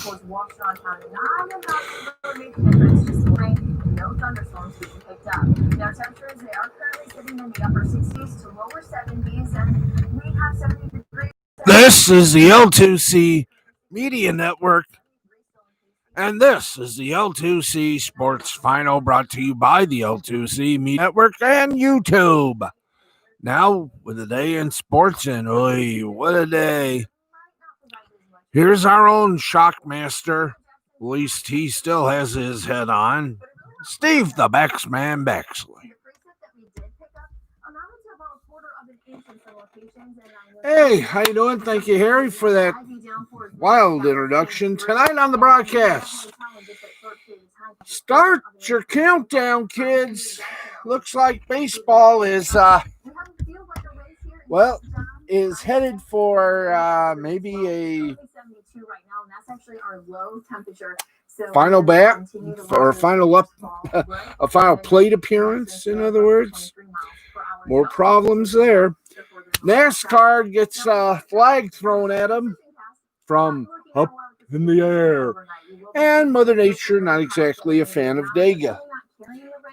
vehicles washed on town, not enough to really make a difference. Just rain, no thunderstorms being picked up. Now temperatures, they are currently sitting in the upper 60s to lower 70s, and we have 70 degrees. This is the L2C Media Network, and this is the L2C Sports Final, brought to you by the L2C Media Network and YouTube. Now, with a day in sports, and what a day. Here's our own Shockmaster. At least he still has his head on. Steve the Bexman Bexley. Hey, how you doing? Thank you, Harry, for that wild introduction. Tonight on the broadcast, start your countdown, kids. Looks like baseball is headed for maybe a final bat or a final plate appearance. In other words, more problems there. NASCAR gets a flag thrown at them from up in the air, and Mother Nature not exactly a fan of Dega.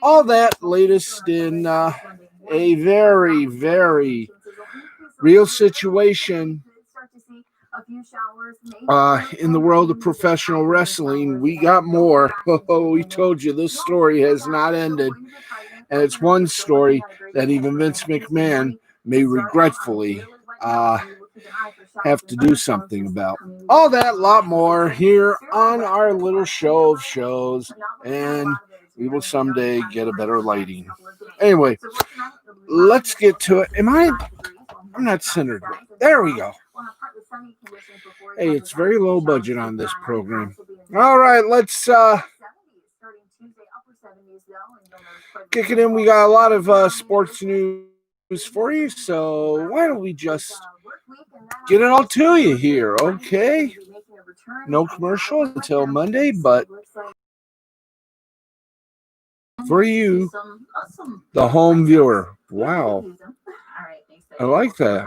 All that latest in a very, very real situation in the world of professional wrestling. We got more. We told you this story has not ended, and it's one story that even Vince McMahon may regretfully have to do something about. All that, lot more here on our little show of shows, and we will someday get a better lighting. Anyway, let's get to it. I'm not centered. There we go. Hey, it's very low budget on this program. All right, let's kick it in. We got a lot of sports news for you, so why don't we just get it all to you here, okay? No commercials until Monday, but for you, the home viewer. Wow. I like that.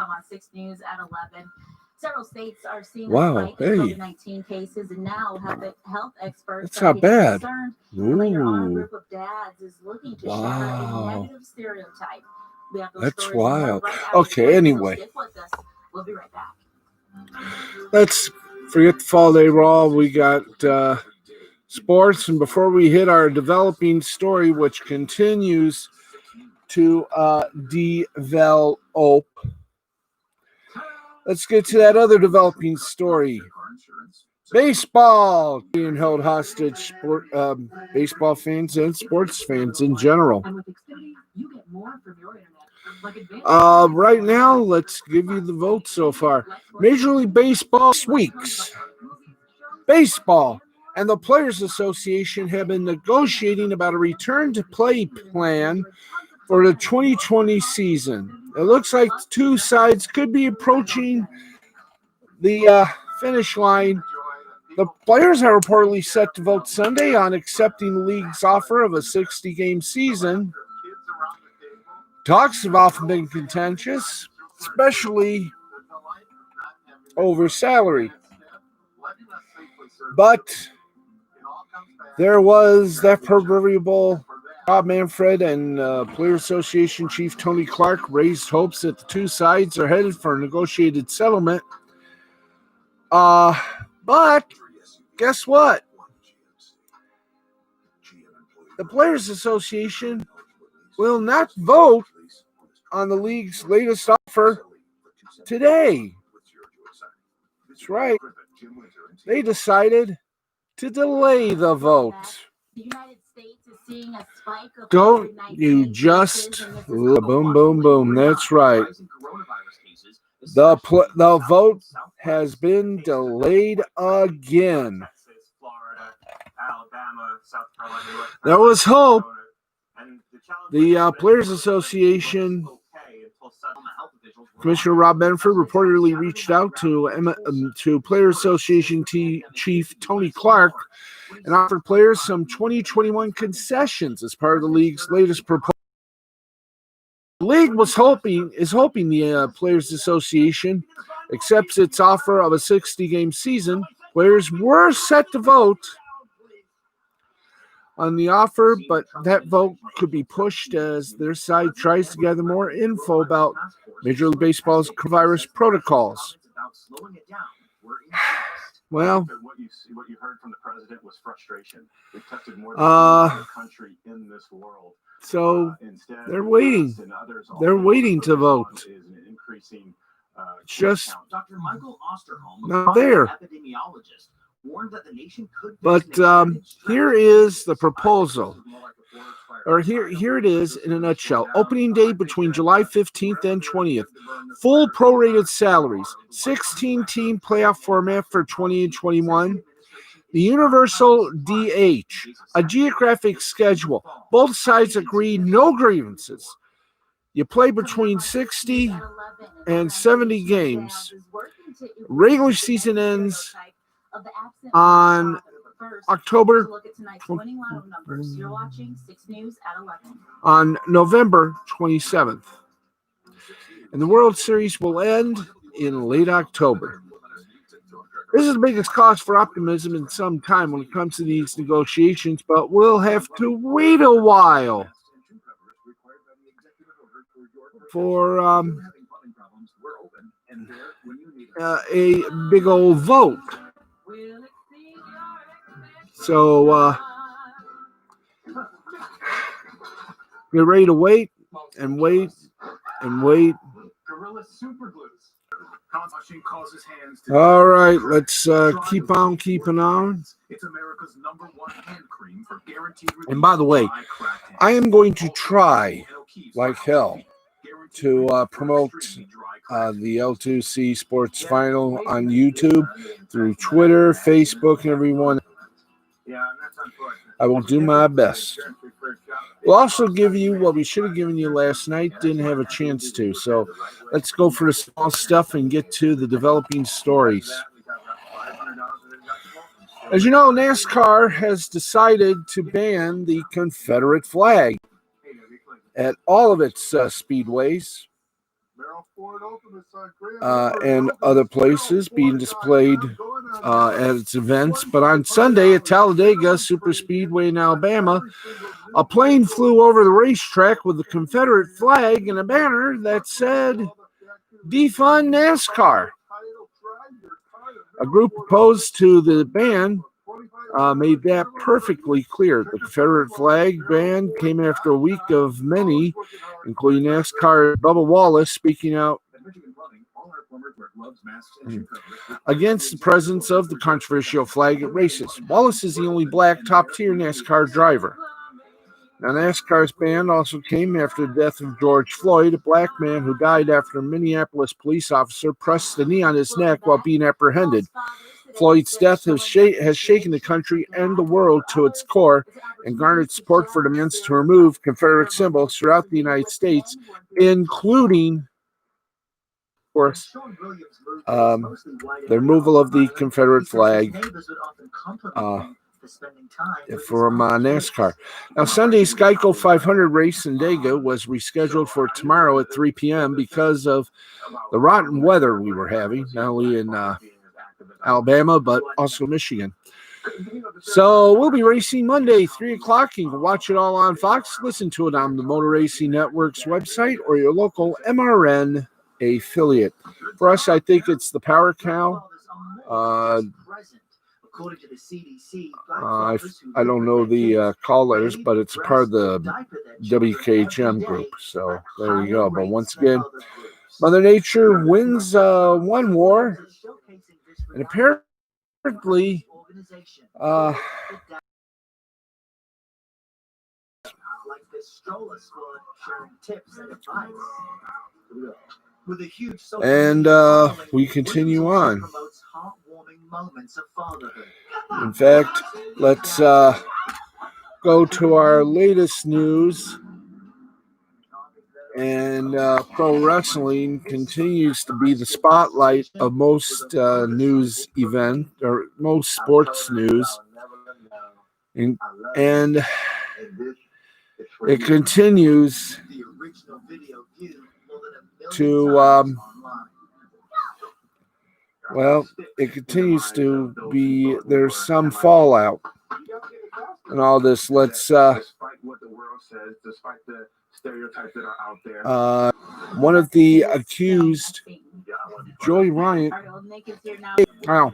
Several states are seeing wow, hey. COVID-19 cases, and now health experts That's not bad. Ooh. Group of dads is looking to shatter a negative stereotype. That's wild. Okay, anyway. We'll be right back. Let's forget the Fall Day Raw. We got sports, and before we hit our developing story, which continues to develop, let's get to that other developing story. Baseball being held hostage, baseball fans and sports fans in general. Right now, let's give you the vote so far. Major League Baseball weeks. Baseball and the Players Association have been negotiating about a return to play plan for the 2020 season. It looks like the two sides could be approaching the finish line. The players are reportedly set to vote Sunday on accepting the league's offer of a 60-game season. Talks have often been contentious, especially over salary. But there was that proverbial Rob Manfred and Player Association Chief Tony Clark raised hopes that the two sides are headed for a negotiated settlement. But guess what? The Players Association will not vote on the league's latest offer today. That's right. They decided to delay the vote. The United States is seeing a spike of Don't you just boom, boom, boom. That's right. The vote has been delayed again. There was hope. The Players Association Commissioner Rob Manfred reportedly reached out to Players Association Chief Tony Clark and offered players some 2021 concessions as part of the league's latest proposal. The league is hoping the Players Association accepts its offer of a 60-game season Players were set to vote on the offer, but that vote could be pushed as their side tries to gather more info about Major League Baseball's coronavirus protocols. Well, what you heard from the president was frustration. We've tested more than any country in this world. So they're waiting. They're waiting to vote. It's just Dr. Michael Osterholm, not there. epidemiologist, warned that the nation could. But here is the proposal. Or here it is in a nutshell. Opening day between July 15th and 20th. Full prorated salaries. 16-team playoff format for 20 and 21. The universal DH. A geographic schedule. Both sides agree no grievances. You play between 60 and 70 games. Regular season ends on on November 27th. And the World Series will end in late October. This is the biggest cause for optimism in some time when it comes to these negotiations, but we'll have to wait a while for a big old vote. So get ready to wait and wait and wait. All right, let's keep on keeping on. And by the way, I am going to try like hell to promote the L2C Sports Final on YouTube, through Twitter, Facebook, and everyone. I will do my best. We'll also give you what we should have given you last night, didn't have a chance to. So let's go for the small stuff and get to the developing stories. As you know, NASCAR has decided to ban the Confederate flag at all of its speedways and other places being displayed at its events. But on Sunday at Talladega Superspeedway in Alabama, a plane flew over the racetrack with the Confederate flag and a banner that said, "Defund NASCAR." A group opposed to the ban made that perfectly clear. The Confederate flag ban came after a week of many, including NASCAR Bubba Wallace, speaking out against the presence of the controversial flag at races. Wallace is the only black top-tier NASCAR driver. Now, NASCAR's ban also came after the death of George Floyd, a black man who died after a Minneapolis police officer pressed the knee on his neck while being apprehended. Floyd's death has shaken the country and the world to its core and garnered support for demands to remove Confederate symbols throughout the United States, including, of course, the removal of the Confederate flag from NASCAR. Now, Sunday's Geico 500 race in Dega was rescheduled for tomorrow at 3 p.m. because of the rotten weather we were having, not only in Alabama, but also Michigan. So we'll be racing Monday, 3 o'clock. You can watch it all on Fox, listen to it on the Motor Racing Network's website or your local MRN affiliate. For us, I think it's the Power Cow. According to the CDC, I don't know the call letters, but it's part of the WKHM group. So there you go. But once again, Mother Nature wins one war, and apparently and we continue on. In fact, let's go to our latest news. And pro wrestling continues to be the spotlight of most news event or most sports news. And it continues to Well, it continues to be, there's some fallout and all this. Let's one of the accused, Joey Ryan. Wow.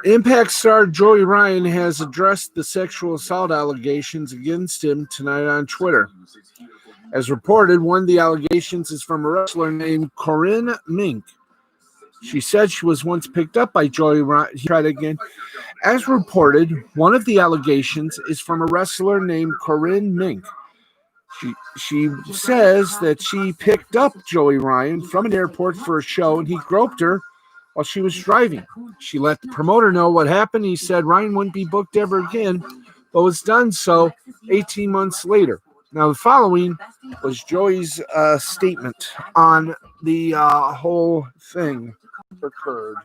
Impact star Joey Ryan has addressed the sexual assault allegations against him tonight on Twitter. As reported, one of the allegations is from a wrestler named Corinne Mink. She said she was once picked up by Joey Ryan. Tried again. As reported, one of the allegations is from a wrestler named Corinne Mink. She says that she picked up Joey Ryan from an airport for a show and he groped her while she was driving. She let the promoter know what happened. He said Ryan wouldn't be booked ever again, but was done so 18 months later. Now, the following was Joey's statement on the whole thing occurred.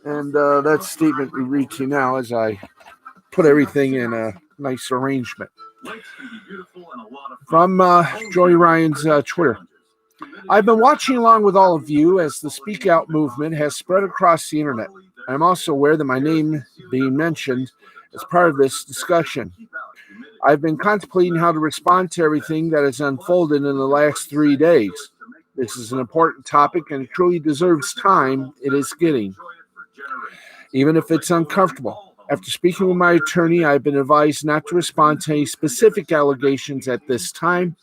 And that statement we read to you now as I put everything in a nice arrangement. From Joey Ryan's Twitter. I've been watching along with all of you as the Speak Out movement has spread across the internet. I'm also aware that my name being mentioned as part of this discussion. I've been contemplating how to respond to everything that has unfolded in the last 3 days. This is an important topic and it truly deserves time it is getting, even if it's uncomfortable. After speaking with my attorney, I've been advised not to respond to any specific allegations at this time.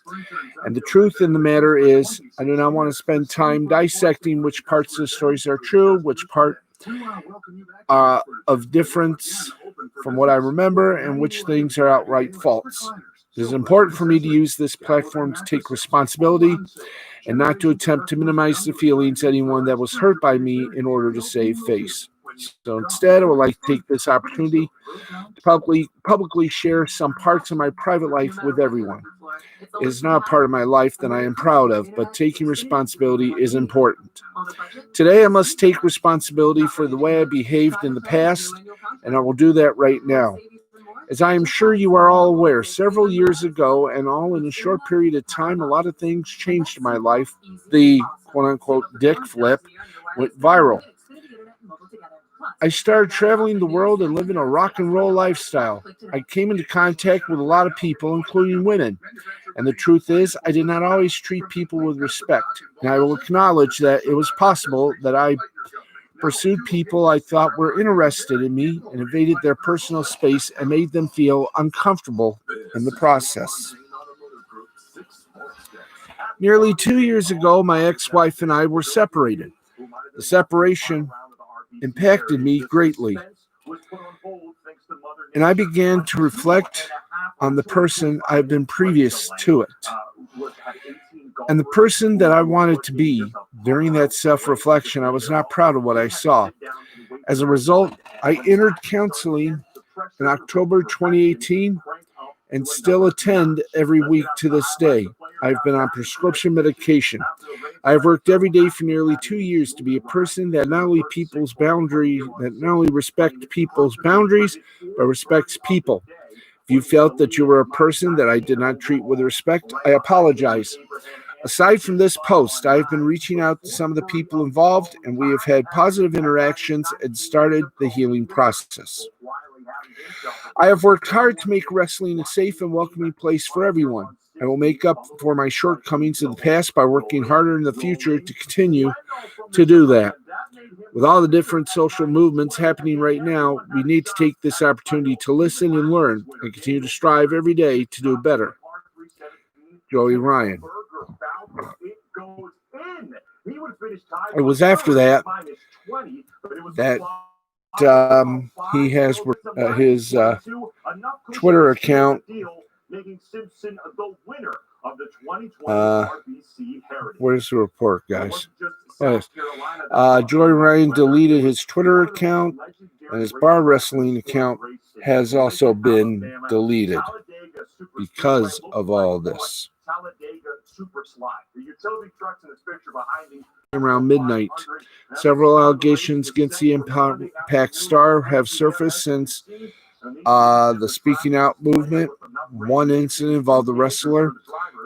And the truth in the matter is, I do not want to spend time dissecting which parts of the stories are true, which part of difference from what I remember, and which things are outright false. It is important for me to use this platform to take responsibility and not to attempt to minimize the feelings of anyone that was hurt by me in order to save face. So instead, I would like to take this opportunity to publicly share some parts of my private life with everyone. It is not a part of my life that I am proud of, but taking responsibility is important. Today, I must take responsibility for the way I behaved in the past, and I will do that right now. As I am sure you are all aware, several years ago, and all in a short period of time, a lot of things changed in my life. The quote-unquote dick flip went viral. I started traveling the world and living a rock and roll lifestyle. I came into contact with a lot of people, including women. And the truth is, I did not always treat people with respect. And I will acknowledge that it was possible that I pursued people I thought were interested in me and invaded their personal space and made them feel uncomfortable in the process. Nearly 2 years ago, my ex-wife and I were separated. The separation impacted me greatly, and I began to reflect on the person I've been previous to it and the person that I wanted to be. During that self-reflection, I was not proud of what I saw. As a result, I entered counseling in October 2018 and still attend every week to this day. I've been on prescription medication. I've worked every day for nearly 2 years to be a person that not only respects people's boundaries, but respects people. If you felt that you were a person that I did not treat with respect, I apologize. Aside from this post, I've been reaching out to some of the people involved, and we have had positive interactions and started the healing process. I have worked hard to make wrestling a safe and welcoming place for everyone. I will make up for my shortcomings in the past by working harder in the future to continue to do that. With all the different social movements happening right now, we need to take this opportunity to listen and learn and continue to strive every day to do better. Joey Ryan. It was after that he has his Twitter account. Where's the report, guys? Yes. Joey Ryan deleted his Twitter account, and his bar wrestling account has also been deleted because of all this. Around midnight, several allegations against the Impact star have surfaced since the Speaking Out movement. One incident involved a wrestler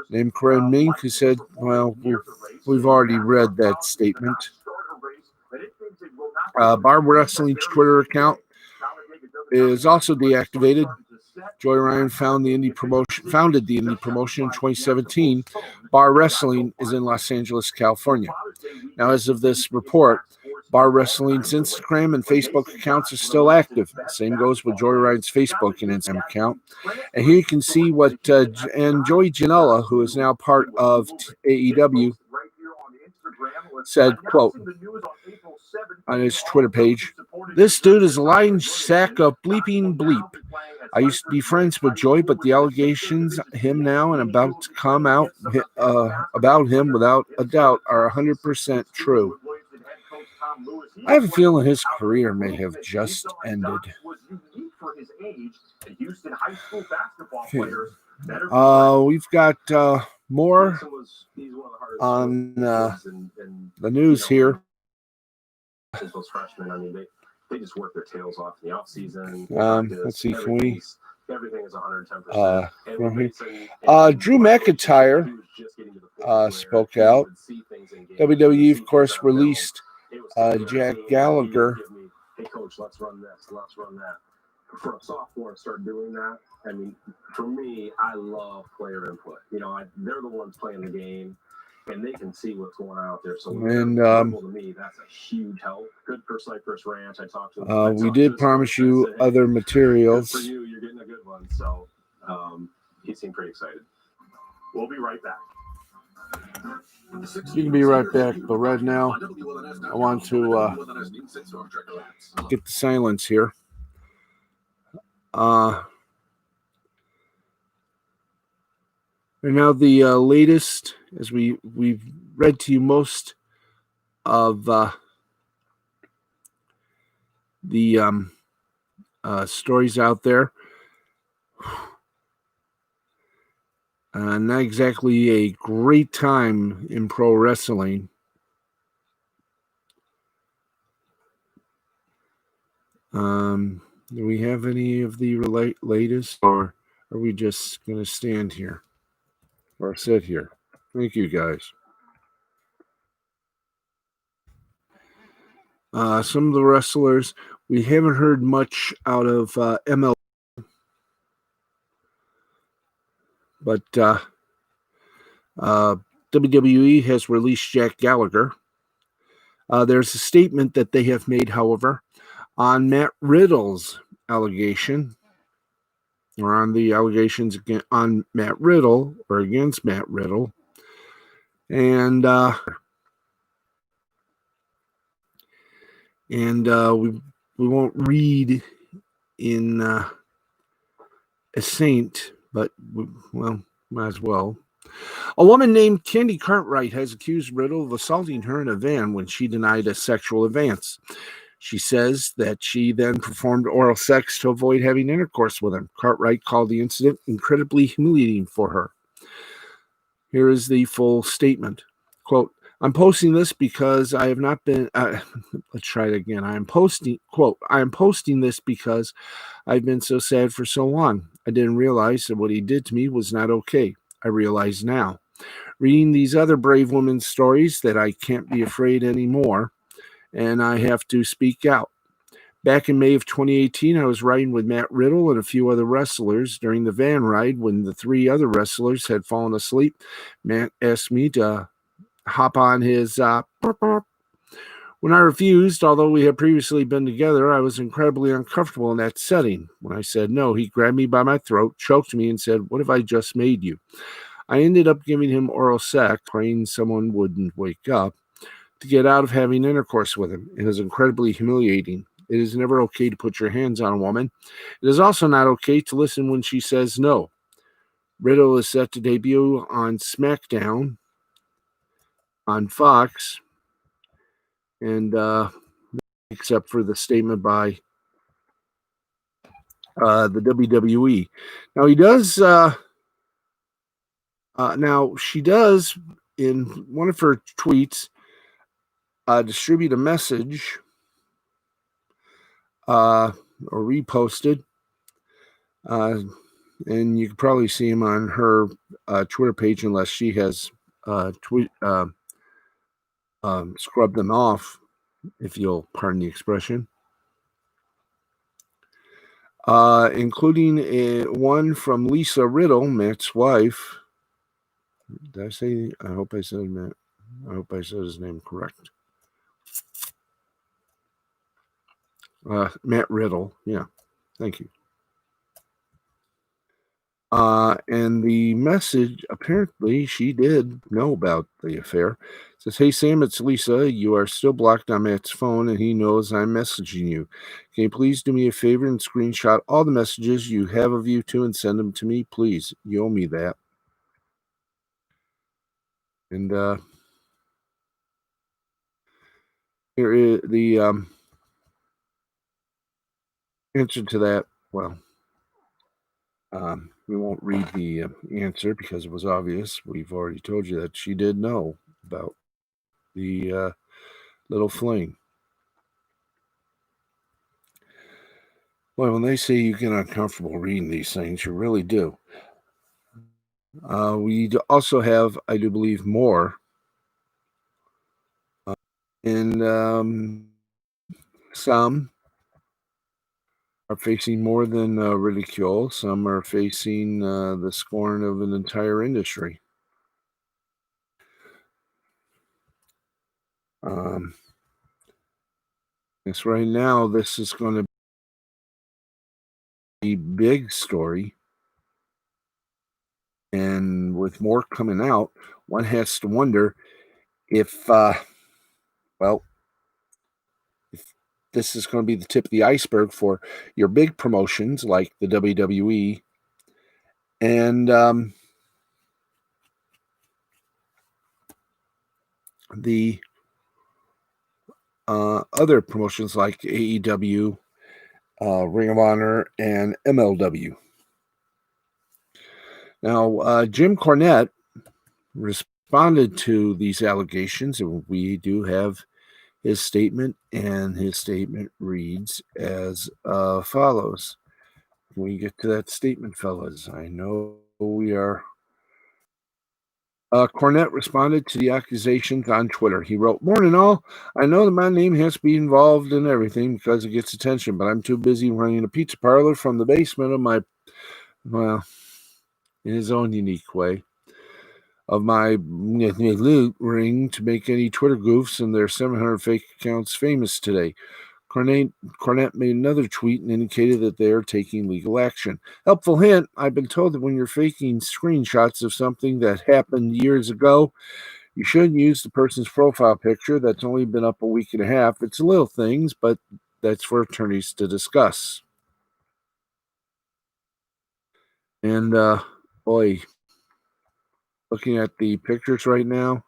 named Corinne Mink who said, well, we've already read that statement. Bar Wrestling's Twitter account is also deactivated. Joey Ryan founded the indie promotion in 2017. Bar Wrestling is in Los Angeles, California. Now, as of this report, Bar Wrestling's Instagram and Facebook accounts are still active. The same goes with Joey Ryan's Facebook and Instagram account. And here you can see what and Joey Janela, who is now part of AEW, said, quote, on his Twitter page, "This dude is a lying sack of bleeping bleep. I used to be friends with Joey, but the allegations him now and about to come out about him without a doubt are 100% true. I have a feeling his career may have just ended." Okay. We've got more on the news here. Those freshmen, I mean, they just work their tails off in the off season. Let's see, can we? Everything is 110%. Drew McIntyre spoke out. WWE, of course, released Jack Gallagher. Hey, coach, let's run this, let's run that. For a sophomore to start doing that, I mean, for me, I love player input. You know, they're the ones playing the game, and they can see what's going on out there. So, to me, that's a huge help. Good for Cypress Ranch. I talked to them. We did promise you other materials. For you, you're getting a good one. So, he seemed pretty excited. We'll be right back. You can be right back, but right now, I want to get the silence here. And now the latest, as we've read to you most of the stories out there. Not exactly a great time in pro wrestling. Do we have any of the latest, or are we just going to stand here or sit here? Thank you, guys. Some of the wrestlers, we haven't heard much out of ML, but WWE has released Jack Gallagher. There's a statement that they have made, however, on Matt Riddle's allegation, or on the allegations on Matt Riddle, or against Matt Riddle. And we won't read in a saint, but, well, might as well. A woman named Candy Cartwright has accused Riddle of assaulting her in a van when she denied a sexual advance. She says that she then performed oral sex to avoid having intercourse with him. Cartwright called the incident incredibly humiliating for her. Here is the full statement. Quote, "I'm posting this because I have not been, let's try it again. I am posting this because I've been so sad for so long. I didn't realize that what he did to me was not okay. I realize now. Reading these other brave women's stories that I can't be afraid anymore, and I have to speak out. Back in May of 2018, I was riding with Matt Riddle and a few other wrestlers. During the van ride, when the three other wrestlers had fallen asleep, Matt asked me to hop on his When I refused, although we had previously been together, I was incredibly uncomfortable in that setting. When I said no, he grabbed me by my throat, choked me, and said, 'What have I just made you?' I ended up giving him oral sex, praying someone wouldn't wake up, to get out of having intercourse with him. It is incredibly humiliating. It is never okay to put your hands on a woman. It is also not okay to listen when she says no." Riddle is set to debut on SmackDown on Fox, and except for the statement by the WWE. Now he does. Now she does, in one of her tweets, distribute a message or reposted, and you can probably see him on her Twitter page, unless she has scrubbed them off. if you'll pardon the expression. Including one from Lisa Riddle, Matt's wife. Did I say? I hope I said Matt. I hope I said his name correct. Matt Riddle. Yeah, thank you. And the message, apparently she did know about the affair. It says, "Hey Sam, it's Lisa. You are still blocked on Matt's phone and he knows I'm messaging you. Can you please do me a favor and screenshot all the messages you have of you two and send them to me? Please. You owe me that." And here is the answer to that. Well, we won't read the answer because it was obvious. We've already told you that she did know about the little fling. Well, when they say you get uncomfortable reading these things, you really do. We also have, I do believe, more. And some are facing more than ridicule. Some are facing the scorn of an entire industry. Yes, right now, this is going to be a big story. And with more coming out, one has to wonder if, if this is going to be the tip of the iceberg for your big promotions like the WWE and the other promotions like AEW, Ring of Honor, and MLW. Now, Jim Cornette responded to these allegations, and we do have his statement, and his statement reads as follows. When we get to that statement, fellas, I know we are. Cornette responded to the accusations on Twitter. He wrote, "Morning all. I know that my name has to be involved in everything because it gets attention, but I'm too busy running a pizza parlor from the basement of my, well, in his own unique way, of my loot ring to make any Twitter goofs and their 700 fake accounts famous today." Cornette made another tweet and indicated that they are taking legal action. Helpful hint, I've been told that when you're faking screenshots of something that happened years ago, you shouldn't use the person's profile picture that's only been up a week and a half. It's little things, but that's for attorneys to discuss. And boy, looking at the pictures right now,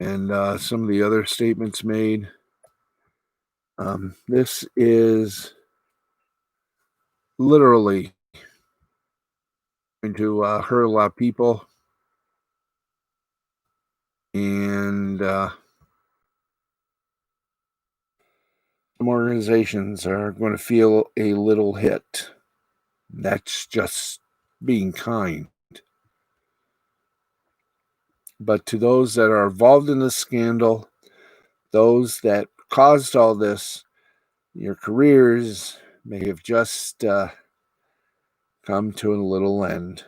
and some of the other statements made, this is literally going to hurt a lot of people. And some organizations are going to feel a little hit. That's just being kind. But to those that are involved in this scandal, those that caused all this, your careers may have just come to a little end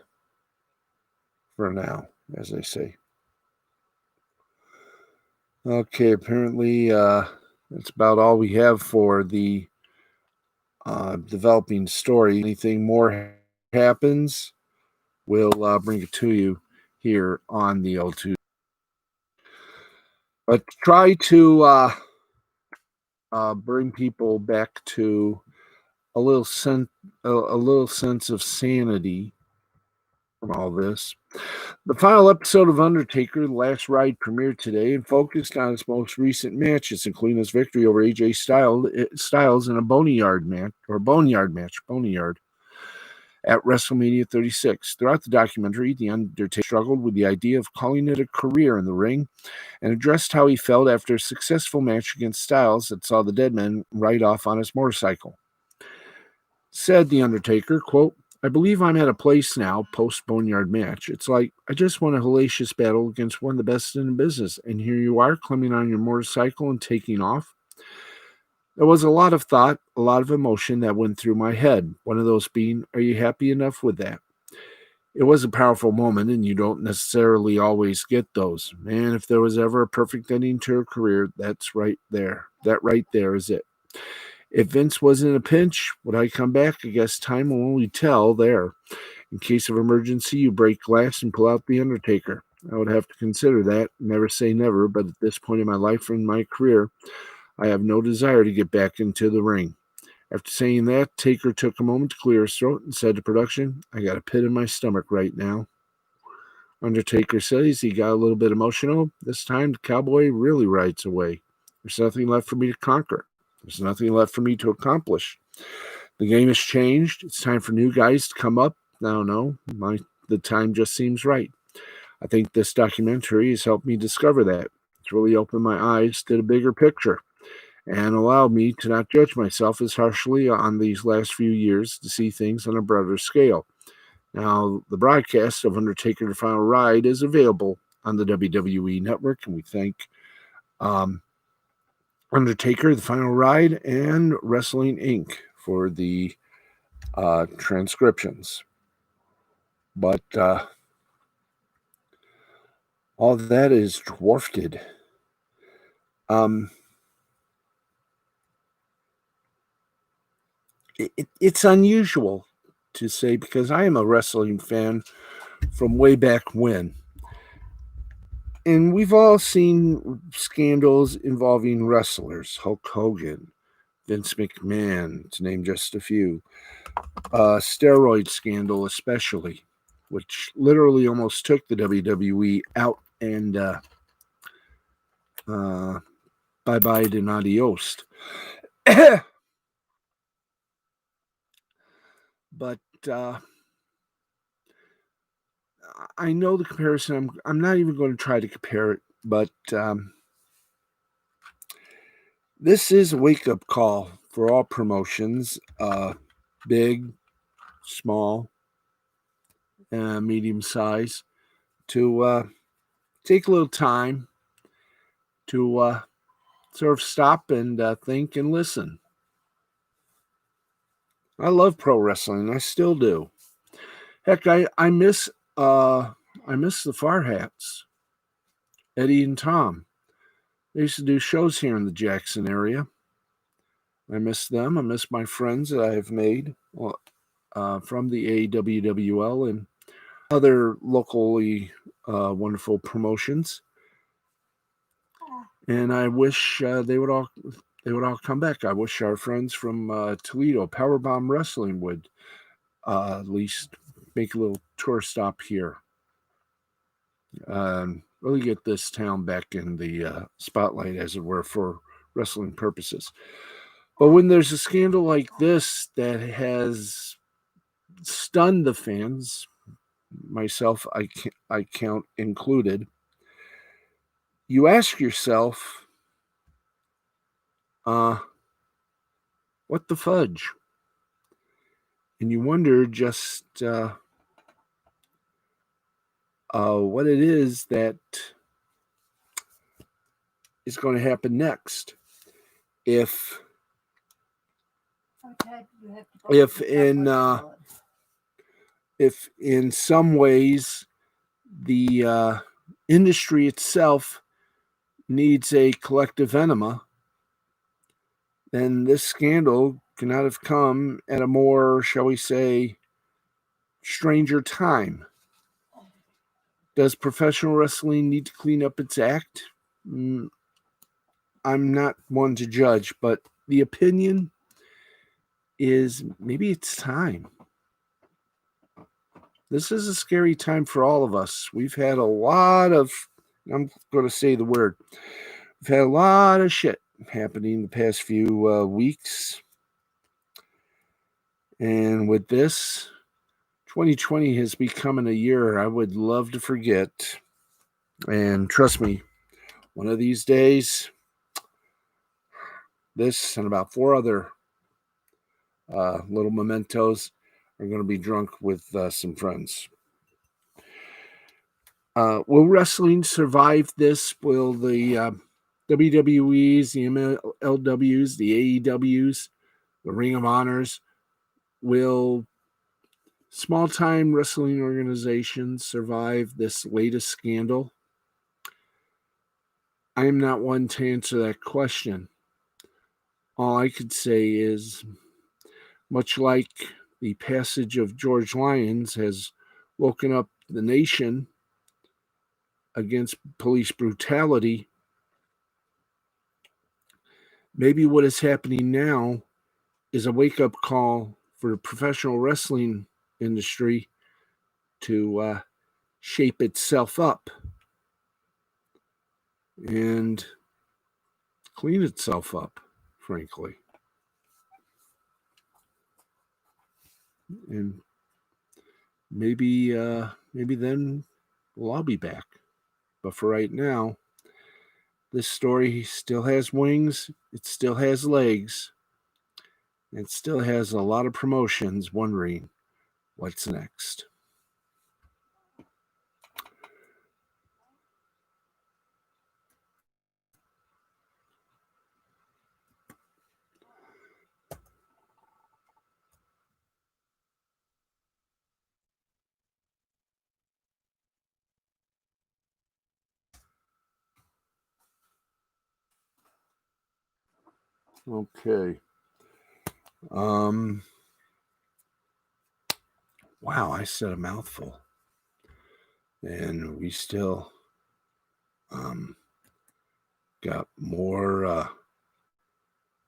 for now, as they say. Okay, apparently that's about all we have for the developing story. Anything more happens, we'll bring it to you here on the L2. But try to bring people back to a little sense of sanity from all this. The final episode of Undertaker, The Last Ride, premiered today and focused on his most recent matches, including his victory over AJ Styles in a boneyard match at WrestleMania 36. Throughout the documentary, The Undertaker struggled with the idea of calling it a career in the ring and addressed how he felt after a successful match against Styles that saw the Deadman ride off on his motorcycle. Said The Undertaker, quote, I believe I'm at a place now, post-Boneyard match. It's like I just won a hellacious battle against one of the best in the business, and here you are climbing on your motorcycle and taking off. There was a lot of thought, a lot of emotion that went through my head. One of those being, are you happy enough with that? It was a powerful moment, and you don't necessarily always get those. Man, if there was ever a perfect ending to her career, that's right there. That right there is it. If Vince was in a pinch, would I come back? I guess time will only tell there. In case of emergency, you break glass and pull out the Undertaker. I would have to consider that. Never say never, but at this point in my life and my career, I have no desire to get back into the ring. After saying that, Taker took a moment to clear his throat and said to production, I got a pit in my stomach right now. Undertaker says he got a little bit emotional. This time, the cowboy really rides away. There's nothing left for me to conquer. There's nothing left for me to accomplish. The game has changed. It's time for new guys to come up. I don't know. The time just seems right. I think this documentary has helped me discover that. It's really opened my eyes to the bigger picture and allowed me to not judge myself as harshly on these last few years, to see things on a broader scale. Now, the broadcast of Undertaker: The Final Ride is available on the WWE Network, and we thank Undertaker: The Final Ride and Wrestling Inc. for the transcriptions. But all that is dwarfed. It's unusual to say, because I am a wrestling fan from way back when. And we've all seen scandals involving wrestlers: Hulk Hogan, Vince McMahon, to name just a few. Steroid scandal especially, which literally almost took the WWE out and bye-bye and adios. But I know the comparison. I'm not even going to try to compare it, but this is a wake-up call for all promotions, big, small, medium size, to take a little time to sort of stop and think and listen. I love pro wrestling. I still do. Heck, I miss the Far Hats, Eddie and Tom. They used to do shows here in the Jackson area. I miss them. I miss my friends that I have made from the AWWL and other locally wonderful promotions. And I wish they would all come back. I wish our friends from Toledo, Powerbomb Wrestling, would at least make a little tour stop here. Really get this town back in the spotlight, as it were, for wrestling purposes. But when there's a scandal like this that has stunned the fans, myself, I count included, you ask yourself, what the fudge? And you wonder just what it is that is going to happen next. If in some ways the industry itself needs a collective enema, then this scandal could not have come at a more, shall we say, stranger time. Does professional wrestling need to clean up its act? I'm not one to judge, but the opinion is maybe it's time. This is a scary time for all of us. We've had a lot of, I'm going to say the word, we've had a lot of shit happening the past few weeks. And with this, 2020 has become a year I would love to forget. And trust me, one of these days, this and about 4 other little mementos are going to be drunk with some friends. Will wrestling survive this? Will the WWEs, the MLWs, the AEWs, the Ring of Honors, will small-time wrestling organizations survive this latest scandal? I am not one to answer that question. All I could say is, much like the passage of George Lyons has woken up the nation against police brutality, maybe what is happening now is a wake-up call for the professional wrestling industry to shape itself up and clean itself up, frankly. And maybe then we'll all be back. But for right now, this story still has wings, it still has legs, it still has a lot of promotions wondering what's next. Okay. Wow, I said a mouthful. And we still got more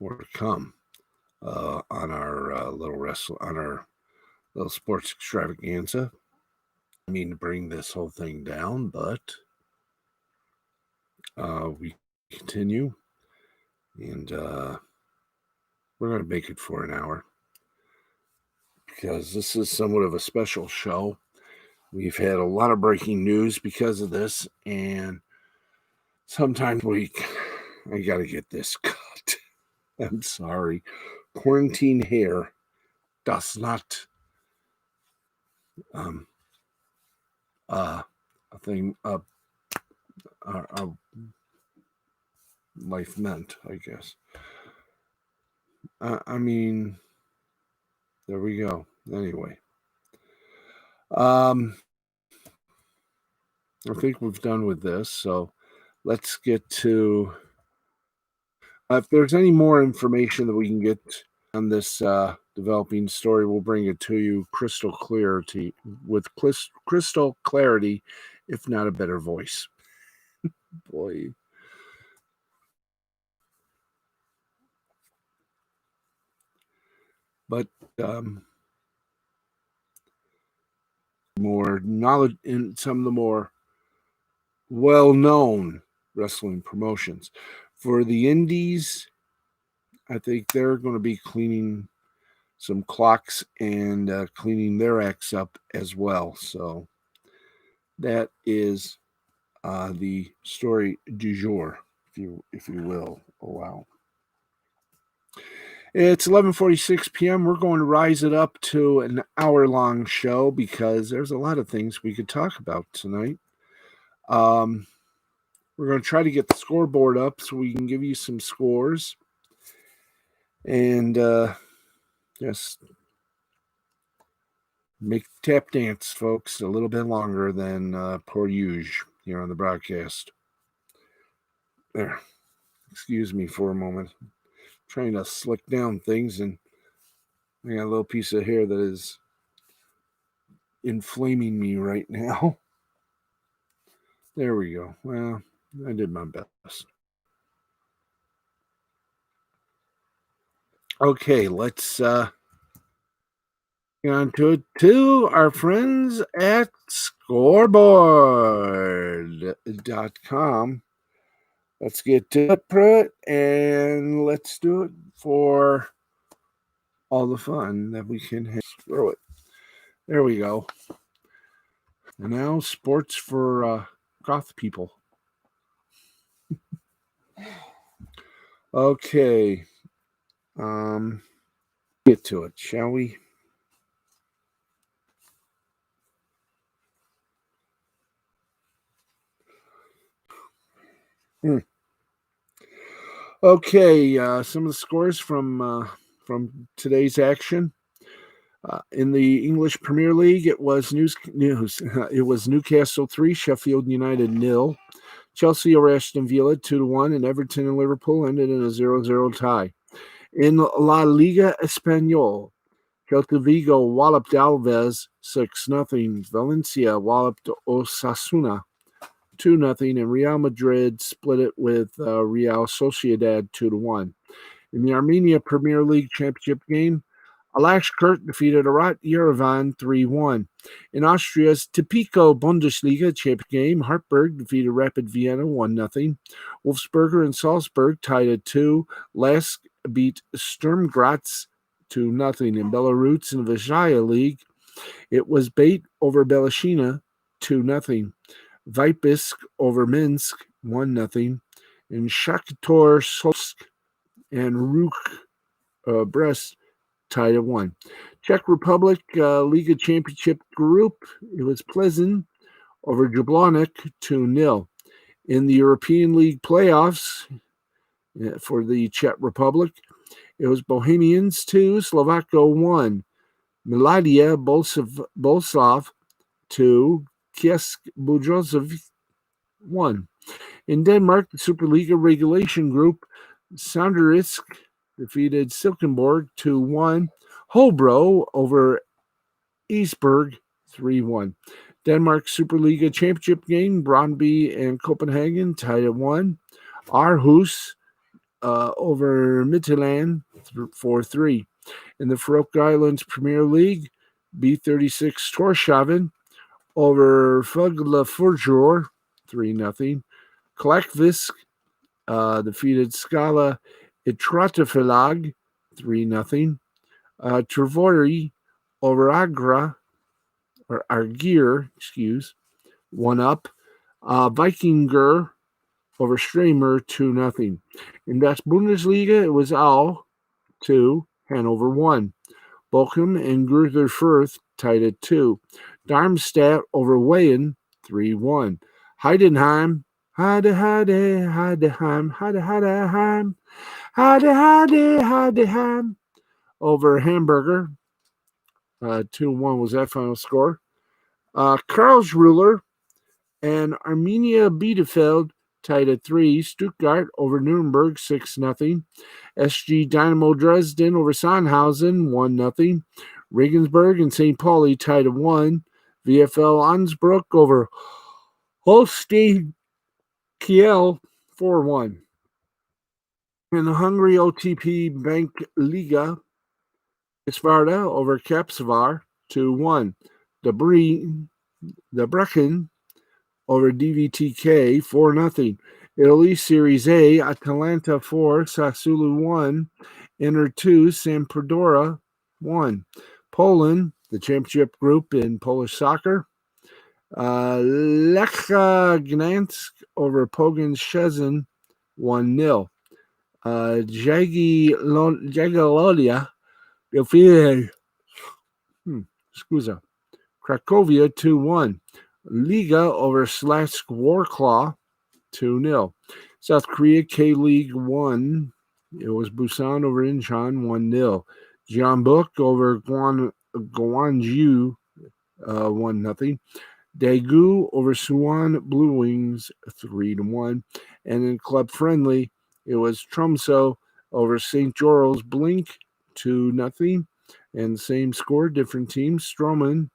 to come on our little sports extravaganza. I mean to bring this whole thing down, but we continue, and we're going to make it for an hour because this is somewhat of a special show. We've had a lot of breaking news because of this, and sometimes I got to get this cut. I'm sorry. Quarantine hair does not a thing life meant, I guess. I mean, there we go. Anyway, I think we've done with this, so let's get to. If there's any more information that we can get on this developing story, we'll bring it to you crystal clear with crystal clarity, if not a better voice. Boy. But more knowledge in some of the more well-known wrestling promotions. For the indies, I think they're going to be cleaning some clocks and cleaning their acts up as well. So that is the story du jour, if you will. Oh, wow. It's 11:46 p.m. We're going to rise it up to an hour-long show because there's a lot of things we could talk about tonight. We're going to try to get the scoreboard up so we can give you some scores. And just make the tap dance, folks, a little bit longer than poor usual here on the broadcast. There. Excuse me for a moment. I'm trying to slick down things, and I got a little piece of hair that is inflaming me right now. There we go. Well, I did my best. Okay, let's get on to our friends at scoreboard.com. Let's get to it, and let's do it for all the fun that we can have. Screw it. There we go. And now sports for goth people. Okay. Get to it, shall we? Okay, some of the scores from today's action. In the English Premier League, it was it was Newcastle 3, Sheffield United 0. Chelsea over Aston Villa 2-1, and Everton and Liverpool ended in a 0-0 tie. In La Liga Español, Celta Vigo walloped Alves 6-0. Valencia walloped Osasuna 2-0, and Real Madrid split it with Real Sociedad 2-1. In the Armenia Premier League Championship game, Alashkert defeated Arat Yerevan 3-1. In Austria's Tipico Bundesliga Championship game, Hartberg defeated Rapid Vienna 1-0. Wolfsberger and Salzburg tied at 2. Lask beat Sturm Graz 2-0. In Belarus in the Vizhaya League, it was Bate over Belashina 2-0. Vipisk over Minsk 1-0. In Shakhtar Solsk and Ruk Brest tied at 1. Czech Republic Liga Championship Group, it was Plzeň over Jablonec 2-0. In the European League playoffs for the Czech Republic, it was Bohemians 2, Slovakia 1. Miladia Bolslav 2, Kiesk Budjosov 1. In Denmark, the Superliga regulation group, Sanderrisk defeated Silkeborg 2-1. Hobro over Esbjerg 3-1. Denmark Superliga Championship game, Brøndby and Copenhagen tied at 1. Aarhus over Midtjylland 4-3. In the Faroe Islands Premier League, B36 Torshavn over Fuglafjord 3-0. Klaksvik defeated Skala Itratifelag 3-0. Trevori over Argir, 1-up. Vikinger over Stramer 2-0. In Dutch Bundesliga, it was Al 2, Hanover 1. Bochum and Greuther Fürth tied at 2. Darmstadt over Wien 3-1. Heidenheim over Hamburger 2-1 was that final score. Karlsruhe and Arminia Bielefeld tied at 3. Stuttgart over Nuremberg 6-0. SG Dynamo Dresden over Sandhausen 1-0. Regensburg and St. Pauli tied at 1. VfL Ansbruck over Holstein Kiel 4-1. In the Hungary OTP Bank Liga, Sparta over Kapsvar 2-1. Debrecen over DVTK 4-0. Italy Series A, Atalanta 4, Sassuolo 1, Inter 2, Sampdoria 1. Poland, the championship group in Polish soccer, Lech Gdansk over Pogoń Szczecin 1-0. Jagiellonia defeated Cracovia 2-1. Liga over Slask Warklaw 2-0. South Korea K-League 1. It was Busan over Incheon 1-0. Jeonbuk over Gwangju 1-0. Daegu over Suwon Blue Wings 3-1. And in club friendly, it was Tromsø over St. Jorrels Blink 2-0. And same score, different teams. Strømmen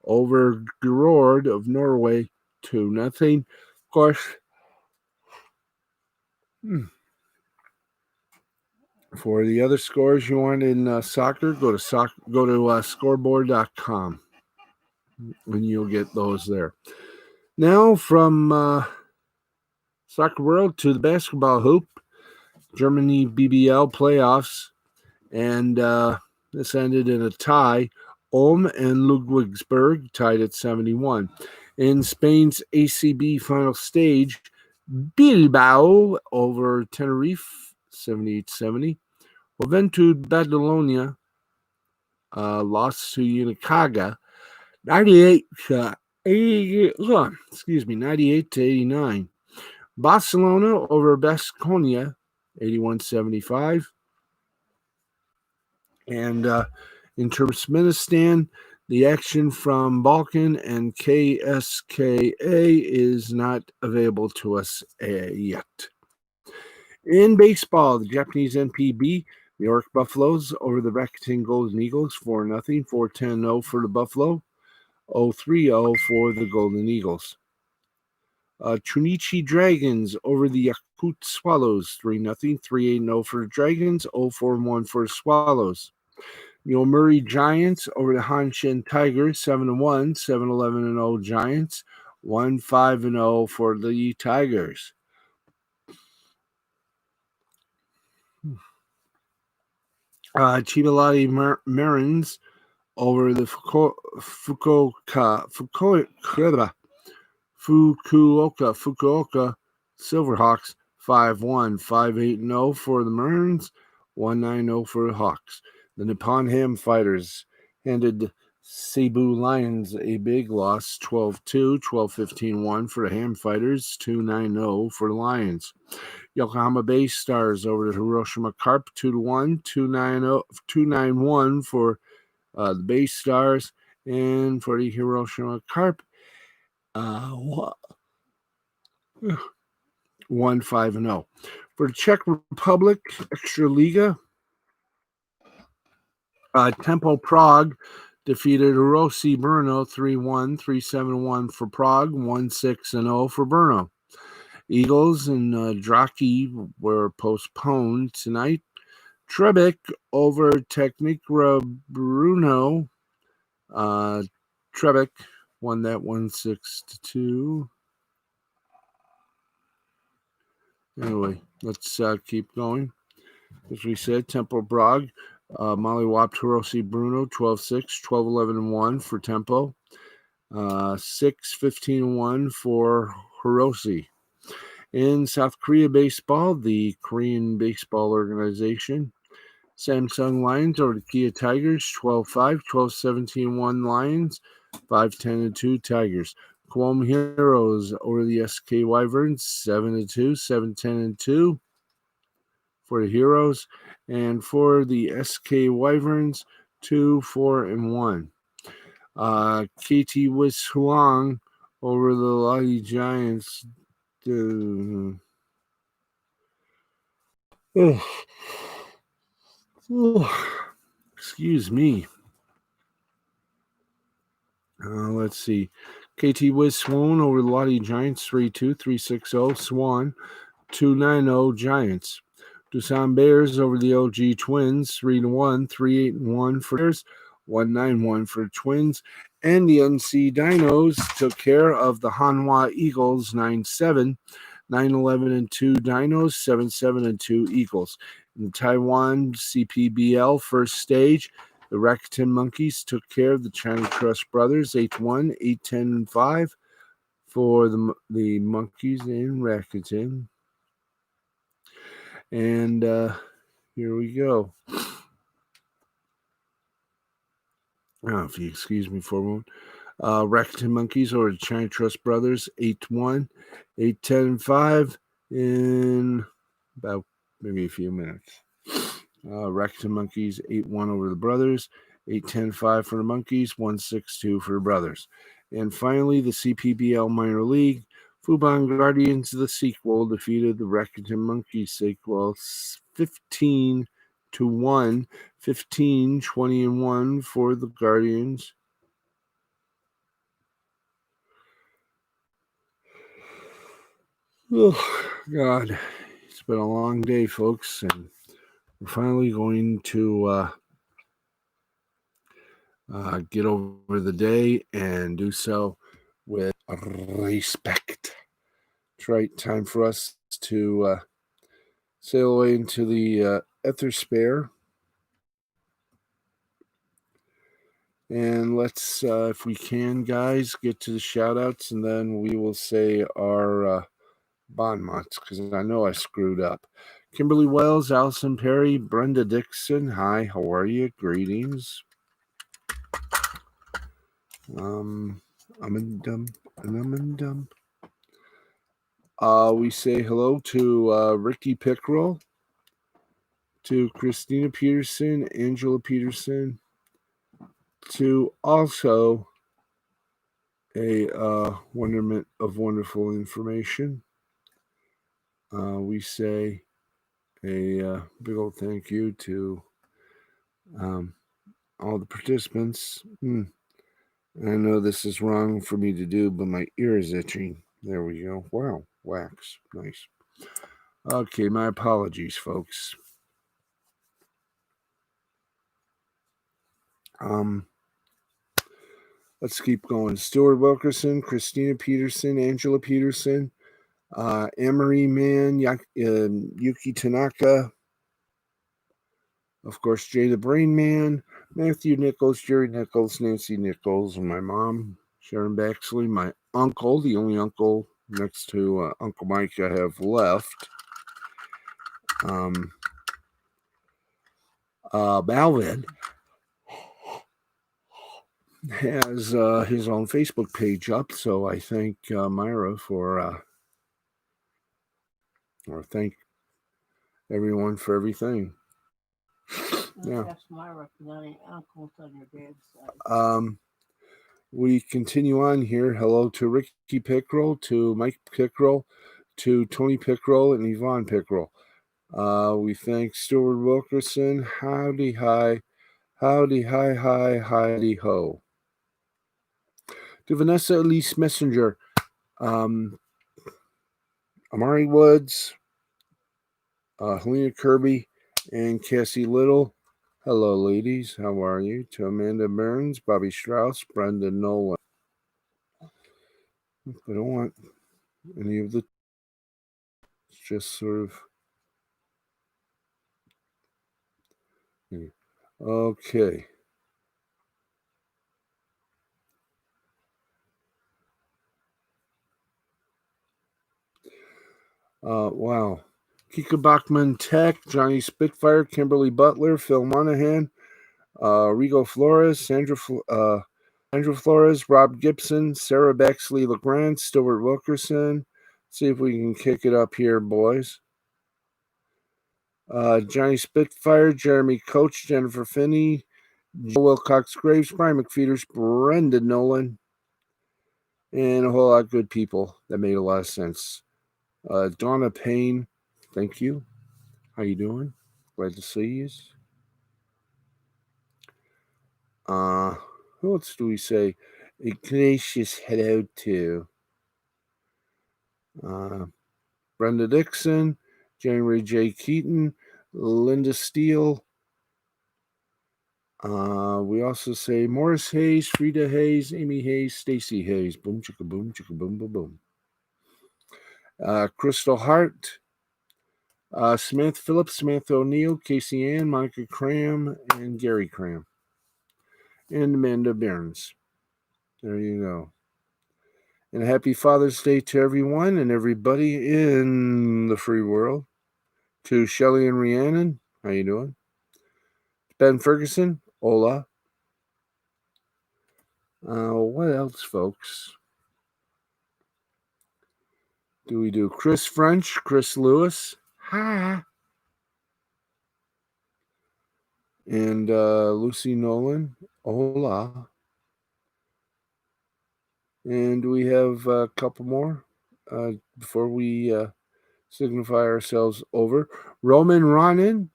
over Grord of Norway 2-0. Of course, for the other scores you want in soccer, go to scoreboard.com and you'll get those there. Now from soccer world to the basketball hoop, Germany BBL playoffs, and this ended in a tie. Ulm and Ludwigsburg tied at 71. In Spain's ACB final stage, Bilbao over Tenerife 78-70. Juventud Badalona lost to Unicaja 98 to 89. Barcelona over Baskonia, 81-75. And in Turkmenistan, the action from Balkan and KSKA is not available to us yet. In baseball, the Japanese NPB, New York Buffaloes over the Rakuten Golden Eagles, 4-0, 4-10-0 for the Buffalo, 0-3-0 for the Golden Eagles. Chunichi Dragons over the Yakut Swallows, 3-0, 3-8-0 for the Dragons, 0-4-1 for the Swallows. Yomiuri Giants over the Hanshin Tigers, 7-1, 7-11-0 Giants, 1-5-0 for the Tigers. Chibalati Marins over the Fukuoka Silverhawks, 5-1, 5-8-0 for the Marins, 1-9-0 for the Hawks. The Nippon Ham Fighters handed Cebu Lions a big loss, 12-2, 12-15-1 for the Ham Fighters, 2-9-0 for the Lions. Yokohama Bay Stars over the Hiroshima Carp, 2-1, 2-9-1 for the Bay Stars, and for the Hiroshima Carp, 1-5-0. For the Czech Republic, Extraliga, Tempo Prague defeated Rossi Brno 3-1, 3-7-1 for Prague, 1-6-0 for Brno. Eagles and Draki were postponed tonight. Trebek over Technikra Bruno. Trebek won that 1-6-2. Anyway, let's keep going. As we said, Tempo Prague, mollywopped Hiroshi Bruno 12-6, 12-11-1 for Tempo, 6-15-1 for Hiroshi. In South Korea baseball, the Korean Baseball Organization, Samsung Lions over the Kia Tigers, 12-5, 12-17-1 Lions, 5-10-2 Tigers. Guam Heroes over the SK Wyverns, 7-2, 7-10-2 for the Heroes. And for the SK Wyverns, 2-4-1. KT Wishuang over the Lady Giants. Excuse me. Let's see. KT Wiz Swan over the Lottie Giants, 3-2, 3-6-0. Swan, 2-9-0 Giants. Doosan Bears over the LG Twins, 3-1, 3-8-1 for Bears, 1-9-1 for Twins. And the NC Dinos took care of the Hanwha Eagles, 9-7, 9-11-2 Dinos, 7-7-2 Eagles. In the Taiwan CPBL first stage, the Rakuten Monkeys took care of the China Trust Brothers, 8-1, 8-10-5 for the Monkeys in Rakuten. And here we go. If you excuse me for a moment. Rakuten Monkeys or the China Trust Brothers, 8-1, 8-10-5 in about maybe a few minutes. Rakuten Monkeys, 8-1 over the Brothers, 8-10-5 for the Monkeys, 1-6-2 for the Brothers. And finally, the CPBL Minor League, Fubon Guardians, the sequel, defeated the Rakuten Monkeys sequel 15-1, 15-20-1 for the Guardians. Oh, God. It's been a long day, folks, and we're finally going to get over the day and do so with respect. It's right time for us to sail away into the ether sphere. And let's, if we can, guys, get to the shout-outs, and then we will say our bon mots, because I know I screwed up. Kimberly Wells, Allison Perry, Brenda Dixon. Hi, how are you? Greetings. I'm a dumb. We say hello to Ricky Pickrell, to Christina Peterson, Angela Peterson, to also a wonderment of wonderful information. We say a big old thank you to all the participants. I know this is wrong for me to do, but my ear is itching. There we go. Wow, wax. Nice. Okay, my apologies, folks. Let's keep going. Stuart Wilkerson, Christina Peterson, Angela Peterson, Emery Man, Yuki Tanaka, of course, Jay the Brain Man, Matthew Nichols, Jerry Nichols, Nancy Nichols, and my mom, Sharon Baxley, my uncle, the only uncle next to Uncle Mike I have left, Balvin, has his own Facebook page up, so I thank Myra for, or thank everyone for everything. Yeah. That's Myra, because I ain't uncles on your dad's side. We continue on here. Hello to Ricky Pickrell, to Mike Pickrell, to Tony Pickrell, and Yvonne Pickrell. We thank Stuart Wilkerson. Howdy hi, howdy hi hi, howdy ho. To Vanessa Elise Messenger, Amari Woods, Helena Kirby, and Cassie Little. Hello, ladies. How are you? To Amanda Burns, Bobby Strauss, Brenda Nolan. I don't want any of the. It's just sort of. Okay. Wow. Kika Bachman Tech, Johnny Spitfire, Kimberly Butler, Phil Monahan, Rigo Flores, Sandra Flores, Rob Gibson, Sarah Bexley LeGrand, Stuart Wilkerson. See if we can kick it up here, boys. Johnny Spitfire, Jeremy Coach, Jennifer Finney, Joe Wilcox Graves, Brian McFeeters, Brenda Nolan, and a whole lot of good people that made a lot of sense. Donna Payne, thank you. How you doing? Glad to see you. Who else do we say? A gracious hello to. Brenda Dixon, January J. Keaton, Linda Steele. We also say Morris Hayes, Frida Hayes, Amy Hayes, Stacy Hayes. Boom, chicka, boom, boom, boom. Crystal Hart, Samantha Phillips, Samantha O'Neill, Casey Ann, Monica Cram, and Gary Cram. And Amanda Burns. There you go. And happy Father's Day to everyone and everybody in the free world. To Shelly and Rhiannon, how you doing? Ben Ferguson, hola. What else, folks? Do we do Chris French, Chris Lewis, hi. And Lucy Nolan, hola. And we have a couple more before we signify ourselves over. Roman Ronan,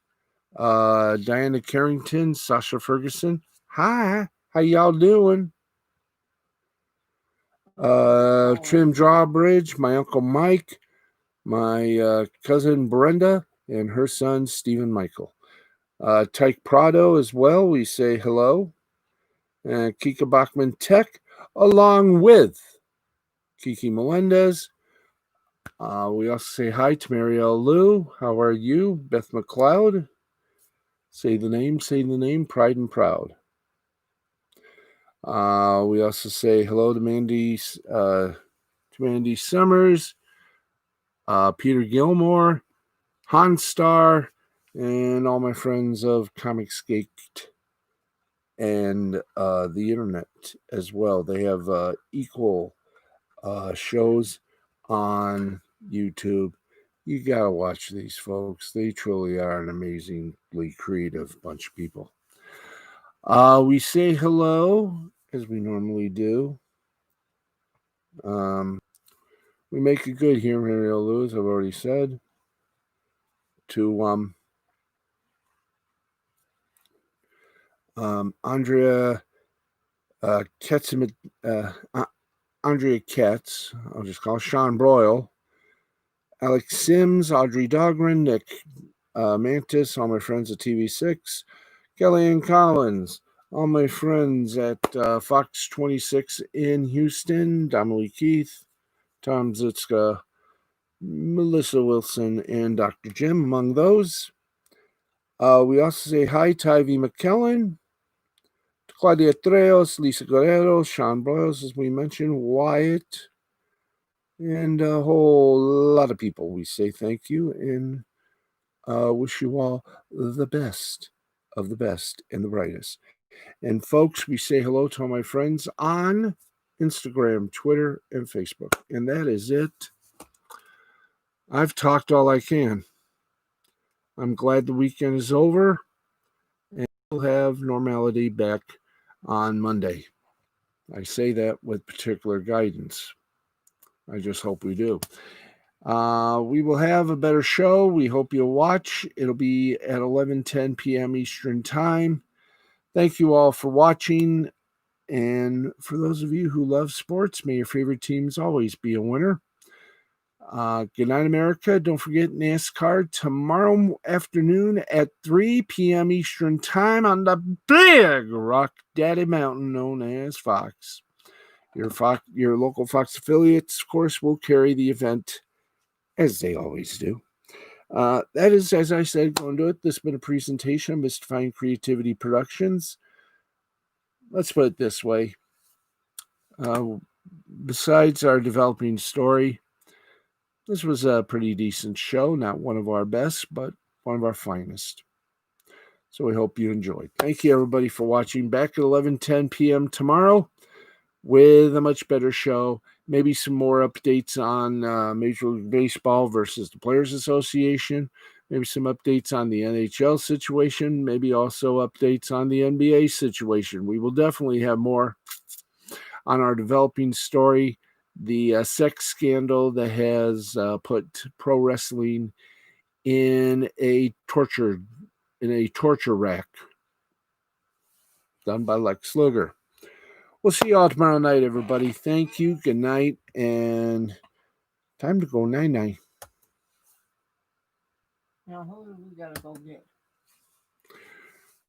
Diana Carrington, Sasha Ferguson, hi. How y'all doing? Trim Drawbridge, my Uncle Mike, my cousin Brenda, and her son Stephen Michael. Tyke Prado as well, we say hello. And Kika Bachman Tech, along with Kiki Melendez. We also say hi to Marielle Lou. How are you? Beth McLeod. Say the name, pride and proud. We also say hello to Mandy Summers, Peter Gilmore, Hans Star, and all my friends of Comicsgate and the internet as well. They have equal shows on YouTube. You gotta watch these folks. They truly are an amazingly creative bunch of people. We say hello as we normally do. We make it good here in Lewis, I've already said. To Andrea Andrea Katz, I'll just call Sean Broyle, Alex Sims, Audrey Dogren, Nick Mantis, all my friends at TV6, Kellyanne Collins, all my friends at Fox 26 in Houston, Dominique Keith, Tom Zitzka, Melissa Wilson, and Dr. Jim among those. We also say hi to Ivy McKellen, to Claudia Treos, Lisa Guerrero, Sean Broyles, as we mentioned, Wyatt, and a whole lot of people. We say thank you and wish you all the best of the best and the brightest. And folks, we say hello to all my friends on Instagram, Twitter, and Facebook. And that is it. I've talked all I can. I'm glad the weekend is over, and we'll have normality back on Monday. I say that with particular guidance. I just hope we do. We will have a better show. We hope you'll watch. It'll be at 11:10 p.m. Eastern Time. Thank you all for watching. And for those of you who love sports, may your favorite teams always be a winner. Good night, America. Don't forget NASCAR tomorrow afternoon at 3 p.m. Eastern Time on the big Rock Daddy Mountain known as Fox. Your local Fox affiliates, of course, will carry the event as they always do. That is, as I said, going to it. This has been a presentation of Mystifying Creativity Productions. Let's put it this way. Besides our developing story, this was a pretty decent show. Not one of our best, but one of our finest. So we hope you enjoyed. Thank you, everybody, for watching. Back at 11:10 p.m. tomorrow with a much better show. Maybe some more updates on Major League Baseball versus the Players Association. Maybe some updates on the NHL situation. Maybe also updates on the NBA situation. We will definitely have more on our developing story. The sex scandal that has put pro wrestling in a torture rack done by Lex Luger. We'll see you all tomorrow night, everybody. Thank you. Good night. And time to go night-night. Now, who do we gotta go get?